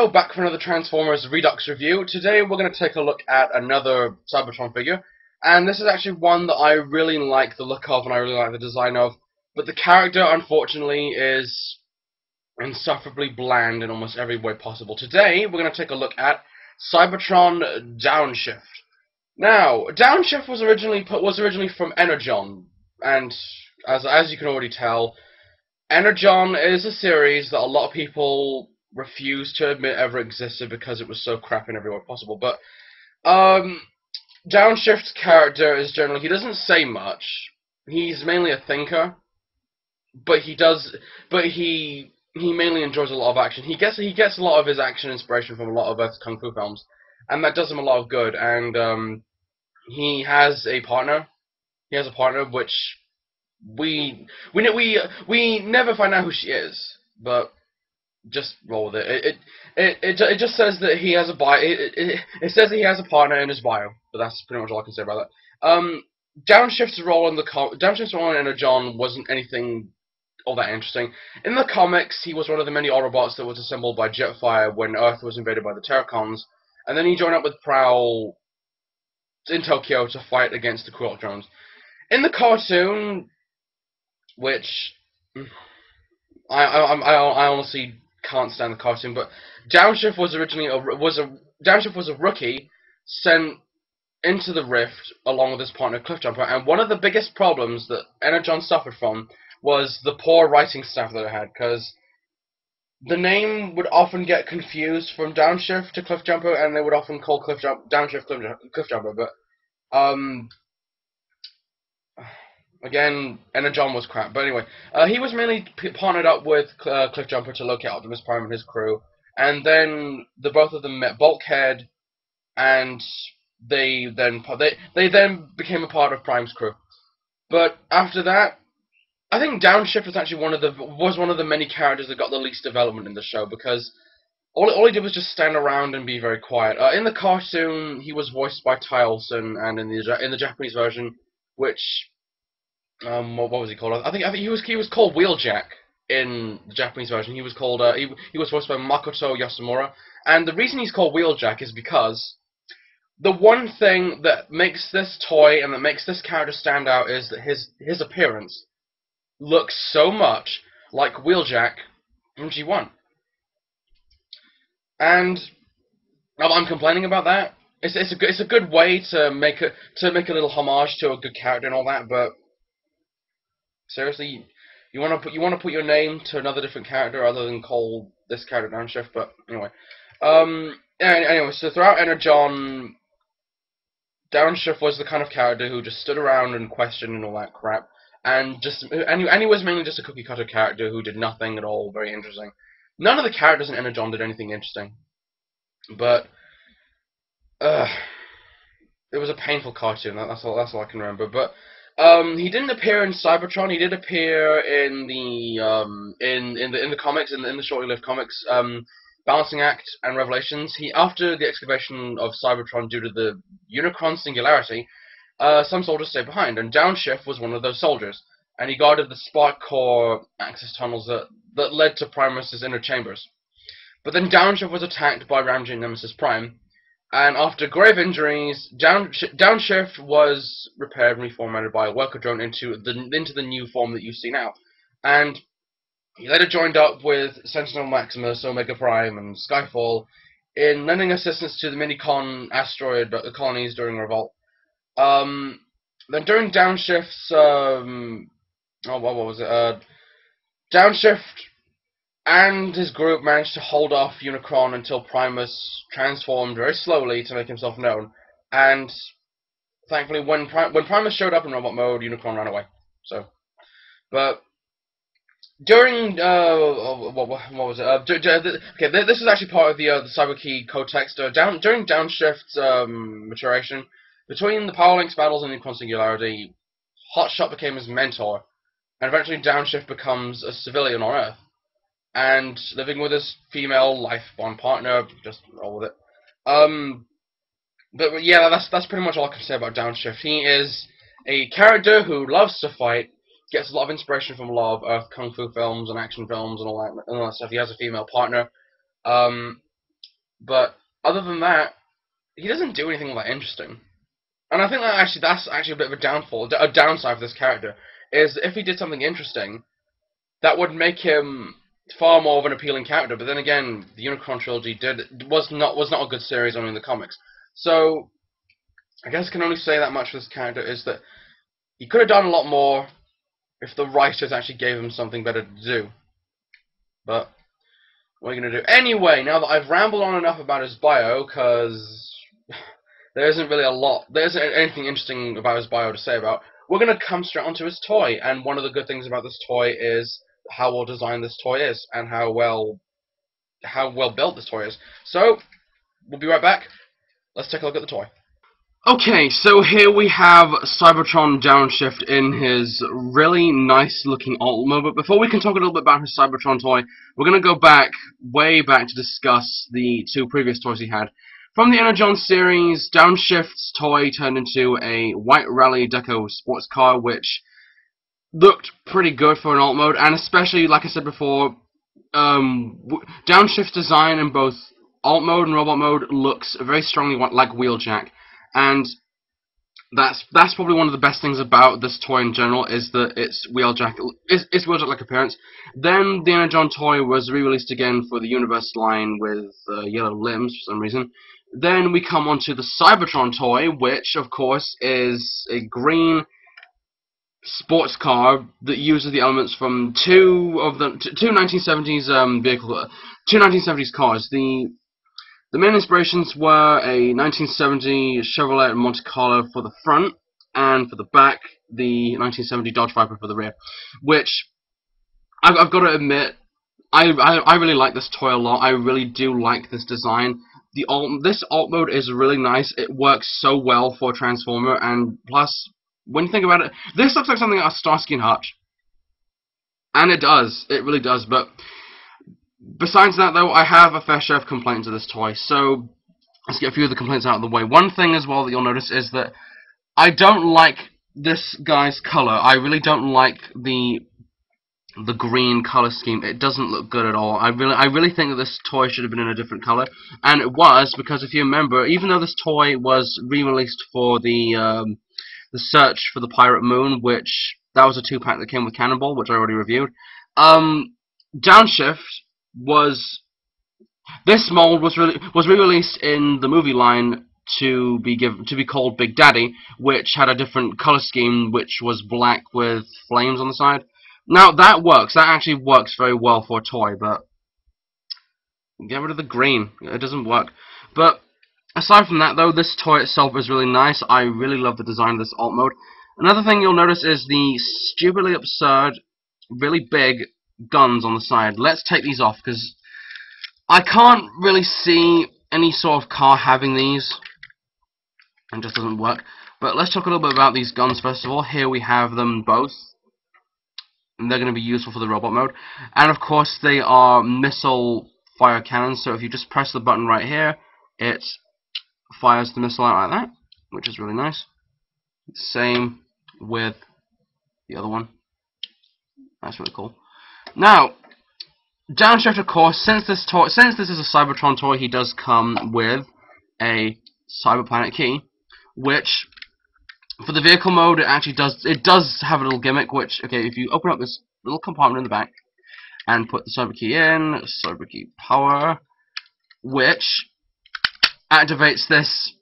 Hello, back for another Transformers Redux review. Today we're going to take a look at another Cybertron figure, and this is actually one that I really like the look of and I really like the design of, but the character, unfortunately, is insufferably bland in almost every way possible. Today we're going to take a look at Cybertron Downshift. Now, Downshift was originally from Energon, and as you can already tell, Energon is a series that a lot of people refuse to admit ever existed because it was so crap in every way possible. But Downshift's character is generally, he doesn't say much. He's mainly a thinker, but he mainly enjoys a lot of action. He gets a lot of his action inspiration from a lot of Earth's kung fu films, and that does him a lot of good. And he has a partner. He has a partner which we never find out who she is, but just roll with it. It just says that he has a bio. It says that he has a partner in his bio, but that's pretty much all I can say about that. Downshift's role in Energon wasn't anything all that interesting. In the comics, he was one of the many Autobots that was assembled by Jetfire when Earth was invaded by the Terracons, and then he joined up with Prowl in Tokyo to fight against the Krulk drones. In the cartoon, which I honestly can't stand the cartoon, but Downshift was originally Downshift was a rookie sent into the Rift along with his partner Cliffjumper, and one of the biggest problems that Energon suffered from was the poor writing staff that it had, because the name would often get confused from Downshift to Cliffjumper, and they would often call Downshift Cliffjumper, but again, Energon was crap. But anyway, he was mainly partnered up with Cliffjumper to locate Optimus Prime and his crew, and then the both of them met Bulkhead, and they then became a part of Prime's crew. But after that, I think Downshift was actually one of the many characters that got the least development in the show, because all he did was just stand around and be very quiet. In the cartoon, he was voiced by Ty Olsson, and in the Japanese version, which what was he called? I think he was called Wheeljack in the Japanese version. He was called he was voiced by Makoto Yasumura, and the reason he's called Wheeljack is because the one thing that makes this toy and that makes this character stand out is that his appearance looks so much like Wheeljack from G1, and I'm complaining about that. It's a good way to make a little homage to a good character and all that, but seriously, you want to put your name to another different character other than call this character Downshift? But anyway, anyway, so throughout Energon, Downshift was the kind of character who just stood around and questioned and all that crap, and he was mainly just a cookie cutter character who did nothing at all very interesting. None of the characters in Energon did anything interesting, but it was a painful cartoon. That's all I can remember. But he didn't appear in Cybertron. He did appear in the comics, in the shortly lived comics, Balancing Act and Revelations. After the excavation of Cybertron due to the Unicron singularity, some soldiers stayed behind, and Downshift was one of those soldiers, and he guarded the Spark Core access tunnels that led to Primus's inner chambers. But then Downshift was attacked by Ramjet Nemesis Prime, and after grave injuries, Downshift was repaired and reformatted by a worker drone into the new form that you see now. And he later joined up with Sentinel Maximus, Omega Prime, and Skyfall in lending assistance to the Minicon asteroid colonies during revolt. Then during Downshift's what was it? Downshift and his group managed to hold off Unicron until Primus transformed very slowly to make himself known, and thankfully when Primus showed up in robot mode, Unicron ran away. So, but during what was it? Okay, this is actually part of the Cyberkey codetext. During Downshift's maturation, between the Power Links battles and Unicron Singularity, Hotshot became his mentor, and eventually Downshift becomes a civilian on Earth, and living with his female life bond partner, just roll with it. But yeah, that's pretty much all I can say about Downshift. He is a character who loves to fight, gets a lot of inspiration from a lot of Earth kung fu films and action films and all that stuff. He has a female partner. But other than that, he doesn't do anything that interesting. And I think that's actually a bit of a downfall, a downside for this character, is if he did something interesting, that would make him far more of an appealing character. But then again, the Unicron trilogy was not a good series only in the comics. So I guess I can only say that much for this character, is that he could have done a lot more if the writers actually gave him something better to do. But what are you going to do? Anyway, now that I've rambled on enough about his bio, because there isn't anything interesting about his bio to say about, we're going to come straight onto his toy. And one of the good things about this toy is how well designed this toy is, and how well built this toy is. So, we'll be right back. Let's take a look at the toy. Okay, so here we have Cybertron Downshift in his really nice looking alt mode. But before we can talk a little bit about his Cybertron toy, we're going to go way back to discuss the two previous toys he had. From the Energon series, Downshift's toy turned into a white rally deco sports car, which looked pretty good for an alt mode, and especially, like I said before, Downshift's design in both alt mode and robot mode looks very strongly like Wheeljack. And that's probably one of the best things about this toy in general, is that it's Wheeljack-like appearance. Then the Energon toy was re-released again for the Universe line with yellow limbs for some reason. Then we come on to the Cybertron toy, which of course is a green sports car that uses the elements from two 1970s two 1970s cars. The main inspirations were a 1970 Chevrolet Monte Carlo for the front, and for the back, the 1970 Dodge Viper for the rear. Which, I've got to admit, I really like this toy a lot. I really do like this design. This alt mode is really nice. It works so well for a Transformer, and plus, when you think about it, this looks like something out of Starsky and Hutch. And it does. It really does, but besides that, though, I have a fair share of complaints of this toy, so let's get a few of the complaints out of the way. One thing as well that you'll notice is that I don't like this guy's color. I really don't like the green color scheme. It doesn't look good at all. I really think that this toy should have been in a different color, and it was, because if you remember, even though this toy was re-released for the Search for the Pirate Moon, which that was a 2-pack that came with Cannonball, which I already reviewed. Downshift this mold was re-released in the movie line to be called Big Daddy, which had a different color scheme, which was black with flames on the side. Now that works. That actually works very well for a toy, but get rid of the green. It doesn't work. But aside from that, though, this toy itself is really nice. I really love the design of this alt mode. Another thing you'll notice is the stupidly absurd, really big guns on the side. Let's take these off, because I can't really see any sort of car having these. It just doesn't work. But let's talk a little bit about these guns first of all. Here we have them both, and they're going to be useful for the robot mode. And of course they are missile fire cannons, so if you just press the button right here, it fires the missile out like that, which is really nice. Same with the other one. That's really cool. Now, Downshift, of course, since this is a Cybertron toy, he does come with a Cyberplanet key, which for the vehicle mode it does have a little gimmick. Which, okay, if you open up this little compartment in the back and put the Cyber key in, Cyber key power, which activates this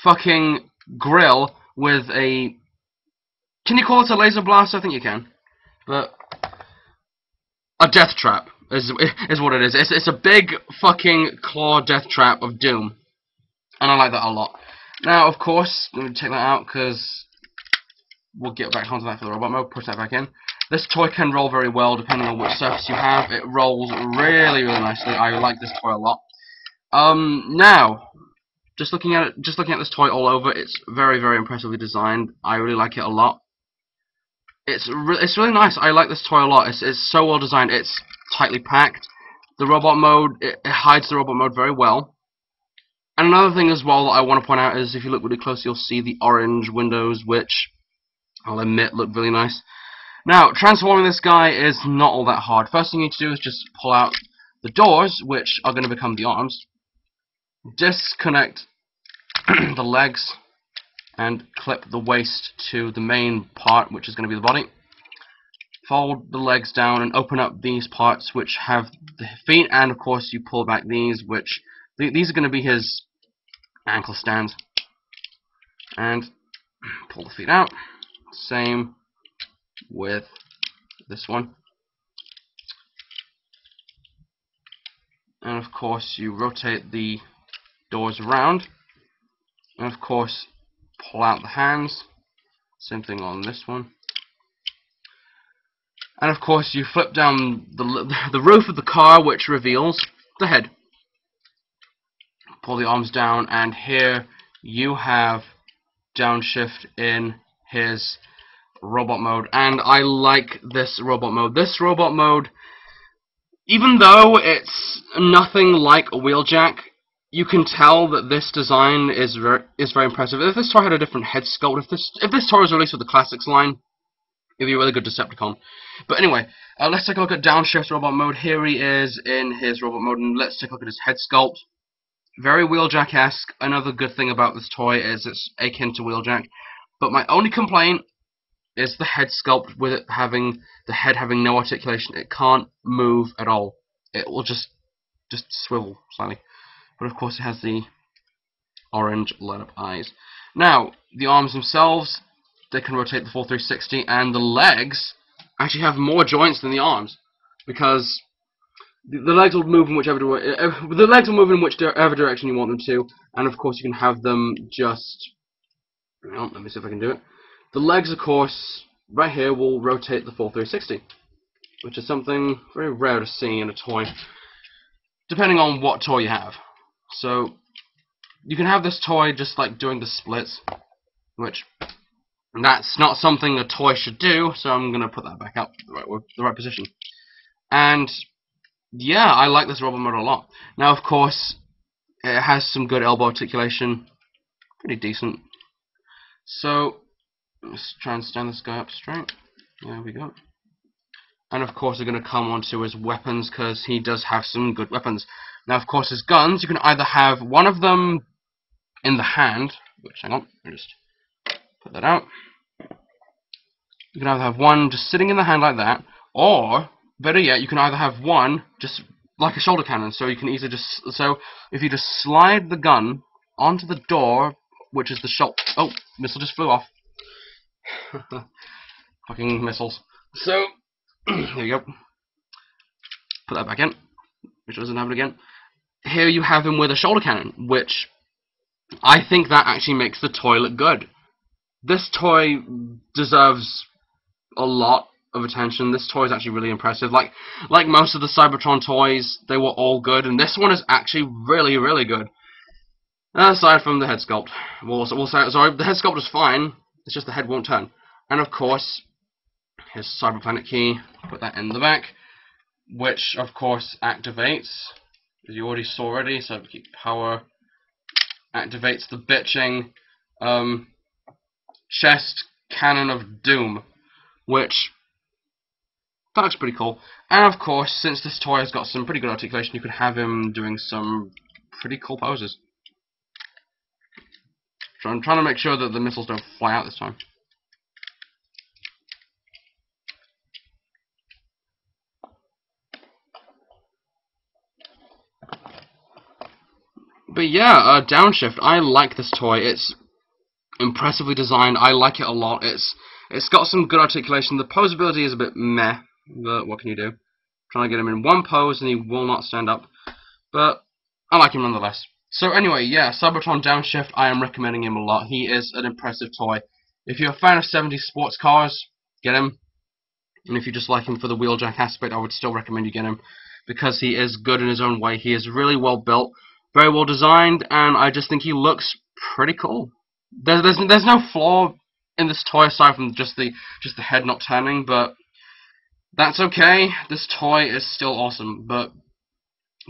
fucking grill with a, can you call it a laser blast? I think you can, but a death trap is what it is. It's a big fucking claw death trap of doom, and I like that a lot. Now, of course, let me take that out because we'll get back onto that for the robot mode. Push that back in. This toy can roll very well depending on which surface you have. It rolls really, really nicely. I like this toy a lot. Now, just looking at this toy all over, it's very, very impressively designed. I really like it a lot. It's really nice. I like this toy a lot. It's so well designed. It's tightly packed. The robot mode, it hides the robot mode very well. And another thing as well that I want to point out is, if you look really close, you'll see the orange windows, which I'll admit look really nice. Now, transforming this guy is not all that hard. First thing you need to do is just pull out the doors, which are going to become the arms. disconnect the legs and clip the waist to the main part, which is going to be the body. Fold the legs down and open up these parts which have the feet, and of course you pull back these, which these are going to be his ankle stands, and pull the feet out. Same with this one, and of course you rotate the doors around, and of course pull out the hands. Same thing on this one. And of course you flip down the roof of the car, which reveals the head. Pull the arms down, and here you have Downshift in his robot mode. And I like this robot mode. This robot mode, even though it's nothing like a Wheeljack, you can tell that this design is very impressive. If this toy had a different head sculpt, if this toy was released with the Classics line, it'd be a really good Decepticon. But anyway, let's take a look at Downshift's robot mode. Here he is in his robot mode, and let's take a look at his head sculpt. Very Wheeljack-esque. Another good thing about this toy is it's akin to Wheeljack. But my only complaint is the head sculpt, with it having the head having no articulation. It can't move at all. It will just swivel slightly. But of course it has the orange light-up eyes. Now, the arms themselves, they can rotate the full 360, and the legs actually have more joints than the arms, because the legs will move in whichever direction you want them to, and of course you can have them just. Well, let me see if I can do it. The legs, of course, right here will rotate the full 360, which is something very rare to see in a toy, depending on what toy you have. So you can have this toy just like doing the splits, which that's not something a toy should do, so I'm going to put that back up the right position. And yeah, I like this robot mode a lot. Now, of course, it has some good elbow articulation, pretty decent. So let's try and stand this guy up straight. There we go. And of course, we're going to come on to his weapons, because he does have some good weapons. Now, of course, his guns, you can either have one of them in the hand, which, hang on, let me just put that out. You can either have one just sitting in the hand like that, or, better yet, you can either have one just like a shoulder cannon, so you can easily so if you just slide the gun onto the door, which is the shoulder. Oh, missile just flew off. Fucking missiles. So, there you go. Put that back in, which doesn't happen again. Here you have him with a shoulder cannon, which I think that actually makes the toy look good. This toy deserves a lot of attention. This toy is actually really impressive. Like most of the Cybertron toys, they were all good, and this one is actually really, really good. Aside from the head sculpt. We'll say, sorry, the head sculpt is fine, it's just the head won't turn. And of course, his Cyberplanet key, put that in the back, which of course activates, as you already saw already, so keep power, activates the bitching chest cannon of doom, which that looks pretty cool. And of course, since this toy has got some pretty good articulation, you could have him doing some pretty cool poses. So I'm trying to make sure that the missiles don't fly out this time. But yeah, Downshift, I like this toy. It's impressively designed. I like it a lot. It's got some good articulation. The posability is a bit meh, but what can you do? Trying to get him in one pose and he will not stand up. But I like him nonetheless. So anyway, yeah, Cybertron Downshift, I am recommending him a lot. He is an impressive toy. If you're a fan of 70s sports cars, get him. And if you just like him for the Wheeljack aspect, I would still recommend you get him, because he is good in his own way. He is really well built, very well designed, and I just think he looks pretty cool. There's no flaw in this toy aside from just the head not turning, but that's okay. This toy is still awesome, but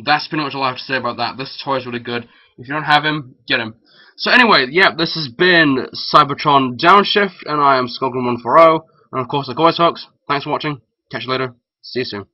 that's pretty much all I have to say about that. This toy is really good. If you don't have him, get him. So anyway, yeah, this has been Cybertron Downshift, and I am Skullgrim140. And of course, like always, folks, thanks for watching. Catch you later. See you soon.